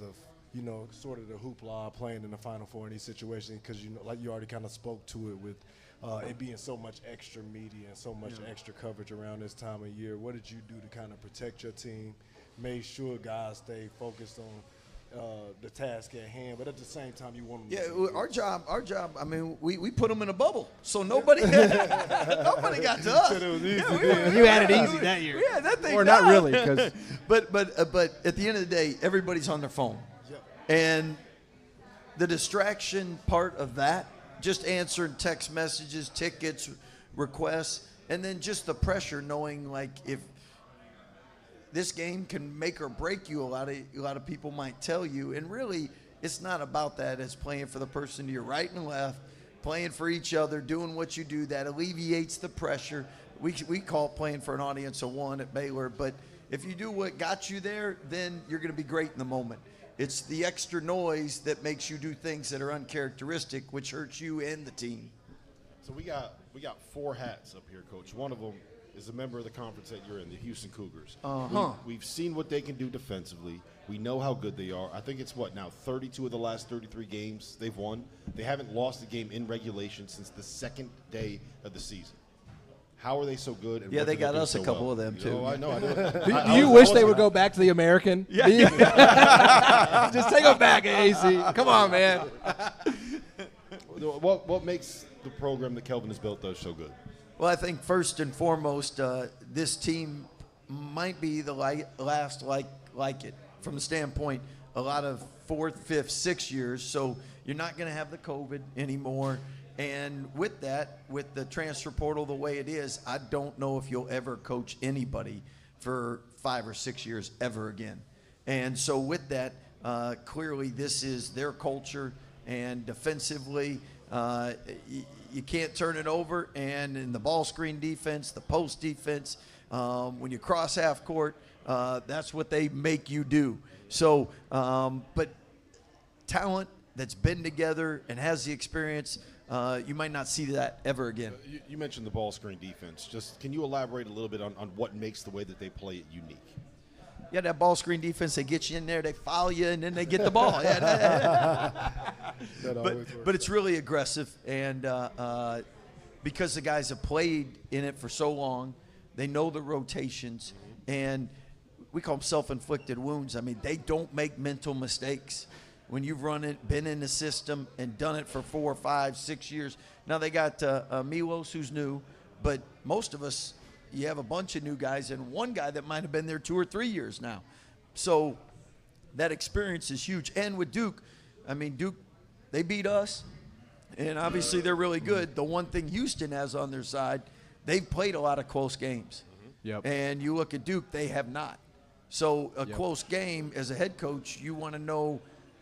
importance of, you know, sort of the hoopla playing in the Final Four in these situations, because, you know, like you already kind of spoke to it with it being so much extra media and so much extra coverage around this time of year. What did you do to kind of protect your team, make sure guys stay focused on the task at hand, but at the same time you want them to our job, I mean, we put them in a bubble, so nobody nobody got to us. You had it easy that year. Yeah, that thing or not really, because but at the end of the day, everybody's on their phone. Yep. And the distraction part of that, just answering text messages, tickets, requests, and then just the pressure knowing, like, if this game can make or break you, a lot of people might tell you. And really, it's not about that. It's playing for the person to your right and left, playing for each other, doing what you do. That alleviates the pressure. We call it playing for an audience of one at Baylor. But if you do what got you there, then you're going to be great in the moment. It's the extra noise that makes you do things that are uncharacteristic, which hurts you and the team. So we got 4 hats up here, Coach. One of them is a member of the conference that you're in, the Houston Cougars. We've seen what they can do defensively. We know how good they are. I think it's 32 of the last 33 games they've won. They haven't lost a game in regulation since the second day of the season. How are they so good? And they got us a couple of them, too. I know. do you wish they would go back to the American? Yeah. Just take them back, AC. Come on, man. What makes the program that Kelvin has built, though, so good? Well, I think first and foremost, this team might be the last like it, from the standpoint a lot of 4th, 5th, 6th years. So you're not going to have the COVID anymore. And with that, with the transfer portal the way it is, I don't know if you'll ever coach anybody for 5 or 6 years ever again. And so with that, clearly this is their culture, and defensively, you can't turn it over. And in the ball screen defense, the post defense, when you cross half court, that's what they make you do. So, but talent that's been together and has the experience, you might not see that ever again. You mentioned the ball screen defense. Just can you elaborate a little bit on what makes the way that they play it unique? Yeah, that ball screen defense, they get you in there, they foul you, and then they get the ball. But it's really aggressive, and because the guys have played in it for so long, they know the rotations, and we call them self-inflicted wounds. I mean, they don't make mental mistakes. When you've been in the system and done it for 4, 5, 6 years. Now they got Milos, who's new, but most of us, you have a bunch of new guys and one guy that might have been there 2 or 3 years now. So that experience is huge. And with Duke, I mean, Duke, they beat us, and obviously they're really good. The one thing Houston has on their side, they've played a lot of close games. Yep. And you look at Duke, they have not. So a close game, as a head coach, you want to know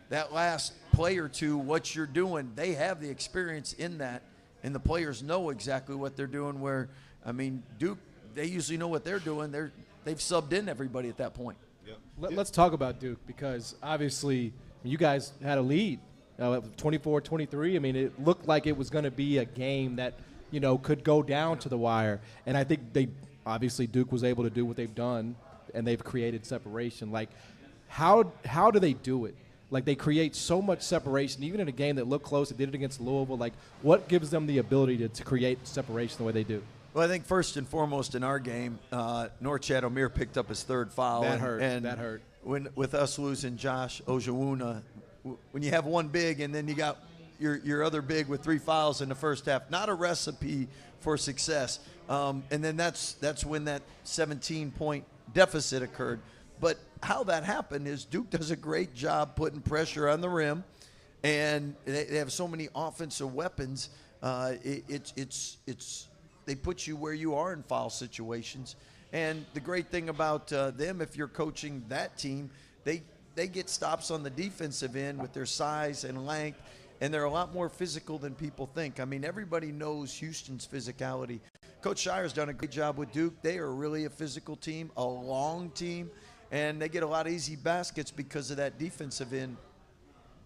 that last play or two, what you're doing. They have the experience in that, and the players know exactly what they're doing. Where, I mean, Duke, they usually know what they're doing. They've subbed in everybody at that point. Yep. Let's talk about Duke, because obviously you guys had a lead, 24-23. I mean, it looked like it was going to be a game that, you know, could go down to the wire. And I think Duke was able to do what they've done, and they've created separation. Like, how do they do it? Like, they create so much separation, even in a game that looked close. They did it against Louisville. Like, what gives them the ability to create separation the way they do? Well, I think first and foremost in our game, Norchad Omier picked up his 3rd foul. That hurt. With us losing Josh Ojawuna, when you have one big and then you got your other big with 3 fouls in the first half, not a recipe for success. And then that's when that 17-point deficit occurred. But how that happened is Duke does a great job putting pressure on the rim, and they have so many offensive weapons. They put you where you are in foul situations. And the great thing about them, if you're coaching that team, they get stops on the defensive end with their size and length, and they're a lot more physical than people think. I mean, everybody knows Houston's physicality. Coach Shire's done a great job with Duke. They are really a physical team, a long team. And they get a lot of easy baskets because of that defensive end.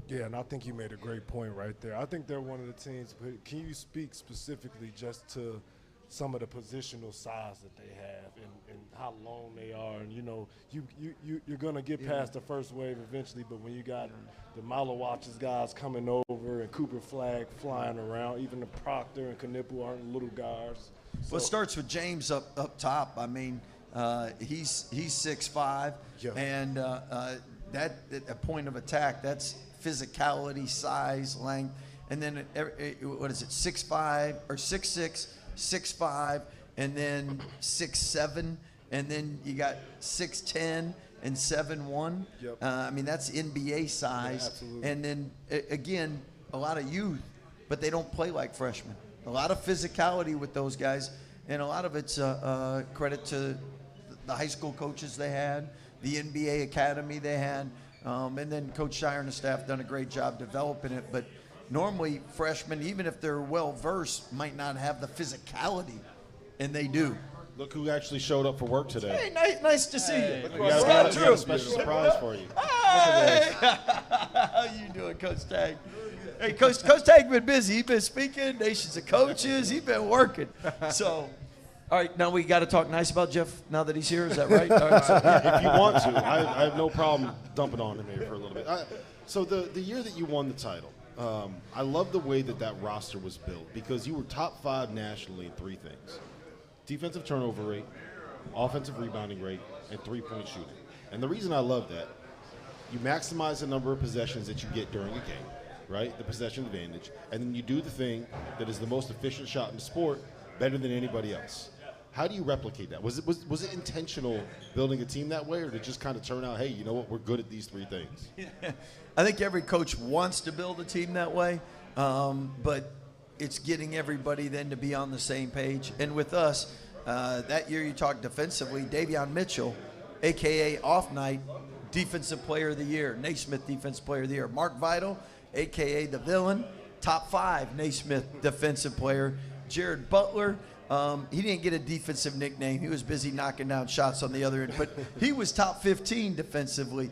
Yeah, and I think you made a great point right there. I think they're one of the teams. Can you speak specifically just to some of the positional size that they have and how long they are. And, you know, you're going to get past the first wave eventually, but when you got the Malawatches guys coming over and Cooper Flagg flying around, even the Proctor and Knippel aren't little guards. So, well, it starts with James up top. I mean, he's 6'5", and that at a point of attack, that's physicality, size, length, and then what is it, 6'5" or 6'6", 6'5", and then 6'7", and then you got 6'10" and 7'1". Yep. I mean, that's NBA size. Yeah, absolutely. And then again, a lot of youth, but they don't play like freshmen. A lot of physicality with those guys, and a lot of it's credit to the high school coaches they had, the NBA academy they had, and then Coach Shire and the staff done a great job developing it. But normally freshmen, even if they're well-versed, might not have the physicality, and they do. Look who actually showed up for work today. Hey, nice to see you. We got a special surprise for you. Hey! How you doing, Coach Tag? Hey, Coach Tag been busy. He's been speaking, nations of coaches. He's been working. So, all right, now we got to talk nice about Jeff now that he's here. Is that right? All right, so, If you want to, I have no problem dumping on him here for a little bit. So the year that you won the title, I love the way that roster was built because you were top 5 nationally in 3 things: defensive turnover rate, offensive rebounding rate, and 3-point shooting. And the reason I love that, you maximize the number of possessions that you get during a game, right? The possession advantage. And then you do the thing that is the most efficient shot in the sport better than anybody else. How do you replicate that? Was it intentional building a team that way, or did it just kind of turn out, hey, you know what, we're good at these 3 things? I think every coach wants to build a team that way, but it's getting everybody then to be on the same page. And with us, that year you talked defensively, Davion Mitchell, a.k.a. Off Night, Defensive Player of the Year, Naismith Defensive Player of the Year. Mark Vital, a.k.a. The Villain, top 5 Naismith Defensive Player. Jared Butler, he didn't get a defensive nickname. He was busy knocking down shots on the other end, but he was top 15 defensively.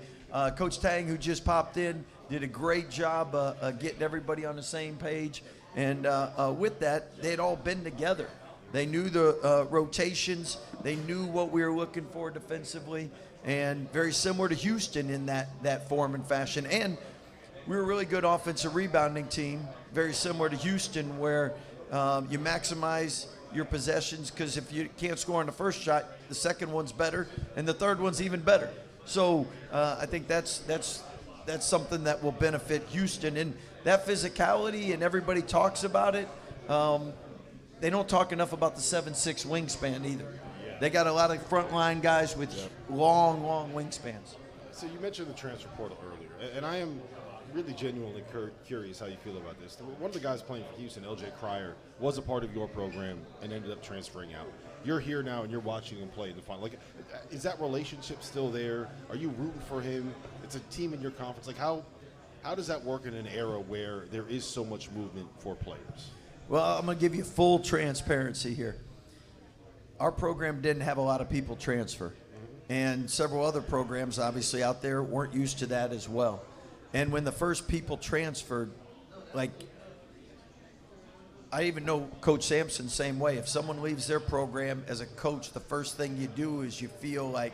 Coach Tang, who just popped in, did a great job getting everybody on the same page. And with that, they had all been together. They knew the rotations. They knew what we were looking for defensively, and very similar to Houston in that form and fashion. And we were a really good offensive rebounding team, very similar to Houston, where you maximize your possessions, because if you can't score on the first shot, the second one's better, and the third one's even better. So I think that's something that will benefit Houston. And that physicality, and everybody talks about it. They don't talk enough about the 7'6" wingspan either. They got a lot of frontline guys with long wingspans. So you mentioned the transfer portal earlier, and I am really genuinely curious how you feel about this. One of the guys playing for Houston, LJ Cryer, was a part of your program and ended up transferring out. You're here now and you're watching him play in the final. Like, is that relationship still there? Are you rooting for him? It's a team in your conference. Like, how does that work in an era where there is so much movement for players? Well, I'm going to give you full transparency here. Our program didn't have a lot of people transfer, and several other programs obviously out there weren't used to that as well. And when the first people transferred, like, I even know Coach Sampson same way. If someone leaves their program as a coach, the first thing you do is you feel like,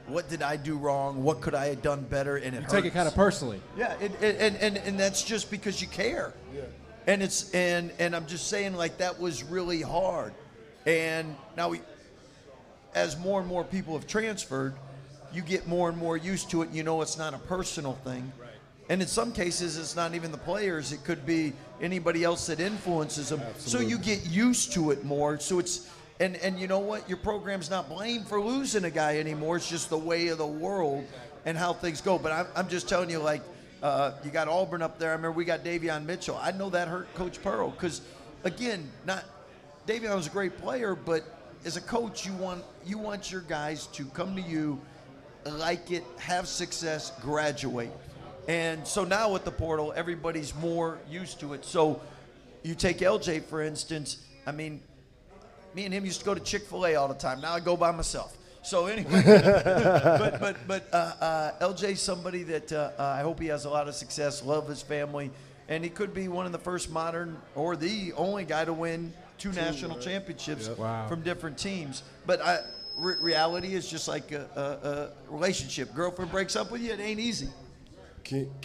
what did I do wrong? What could I have done better? And it hurts. Take it kind of personally. Yeah, and that's just because you care. Yeah. And it's and I'm just saying, like, that was really hard. And now as more and more people have transferred, you get more and more used to it. You know, it's not a personal thing. Right. And in some cases, it's not even the players. It could be anybody else that influences them. Absolutely. So you get used to it more. So it's and you know what? Your program's not blamed for losing a guy anymore. It's just the way of the world and how things go. But I'm just telling you, like, you got Auburn up there. I remember we got Davion Mitchell. I know that hurt Coach Pearl because, again, Davion was a great player, but as a coach, you want your guys to come to you, like it, have success, graduate. And so now with the portal, everybody's more used to it. So you take LJ, for instance. I mean, me and him used to go to Chick-fil-A all the time. Now I go by myself. So anyway, but LJ's somebody that I hope he has a lot of success, love his family, and he could be one of the first modern or the only guy to win two national championships Wow. from different teams. But reality is just like a relationship. Girlfriend breaks up with you, it ain't easy.